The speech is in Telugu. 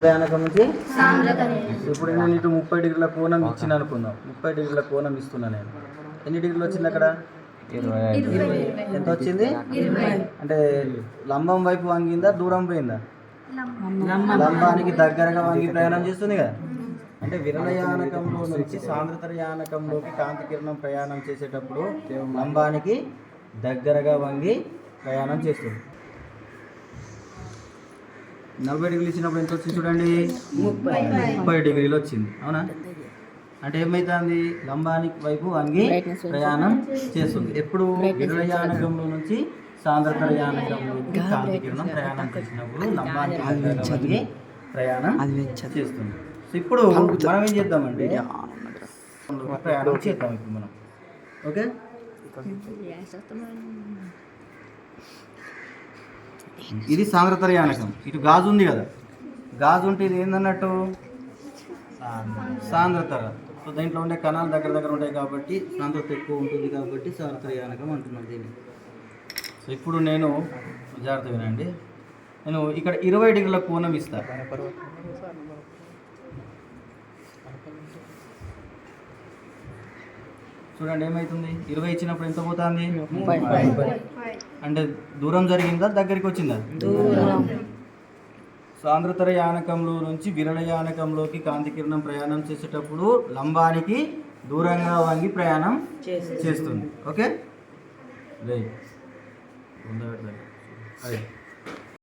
ప్రయాణకం నుంచి ఇప్పుడు నేను ఇటు 30 డిగ్రీల కోణం ఇచ్చిన అనుకుందాం. 30 డిగ్రీల కోణం ఇస్తున్నా నేను. ఎన్ని డిగ్రీలు వచ్చింది అక్కడ? 20. ఎంత వచ్చింది? అంటే లంబం వైపు వంగిందా, దూరం పోయిందా? లంబానికి దగ్గరగా వంగి ప్రయాణం చేస్తుంది కదా. అంటే విరళయానకంలో నుంచి సాంద్రతర యానకంలోకి కాంతి కిరణం ప్రయాణం చేసేటప్పుడు లంబానికి దగ్గరగా వంగి ప్రయాణం చేస్తుంది. 40 డిగ్రీలు ఇచ్చినప్పుడు ఎంత వచ్చింది చూడండి, 30 డిగ్రీలు వచ్చింది. అవునా? అంటే ఏమవుతుంది? లంబానికి వైపు వంగి ప్రయాణం చేస్తుంది. ఎప్పుడు విరళయానకంలో నుంచి సాంద్రతర యానకంలోకి కాంతి కిరణం ప్రయాణం చేసినప్పుడు లంబానికి వంగి ప్రయాణం చేస్తుంది. సో ఇప్పుడు మనం ఏం చేద్దామండి, ప్రయాణం చేద్దాం ఇప్పుడు మనం. ఓకే, ఇది సాంద్రతర యానకం. ఇటు గాజు ఉంది కదా, గాజు ఉంటే ఇది ఏందన్నట్టు సాంద్రతర. సో దీంట్లో ఉండే కణాలు దగ్గర దగ్గర ఉంటాయి కాబట్టి సాంద్రత ఎక్కువ ఉంటుంది కాబట్టి సాంద్రతర యానకం అంటున్నాం దీన్ని. సో ఇప్పుడు నేను జాగ్రత్త వినండి, నేను ఇక్కడ 20 డిగ్రీల కోణం ఇస్తాను. చూడండి ఏమవుతుంది, 20 ఇచ్చినప్పుడు ఎంత పోతుంది? 30. అంటే దూరం జరిగిందా, దగ్గరికి వచ్చిందా? సాంద్రతర యానకంలో నుంచి విరళ యానకంలోకి కాంతి కిరణం ప్రయాణం చేసేటప్పుడు లంబానికి దూరంగా వంగి ప్రయాణం చేస్తుంది. Okay, right.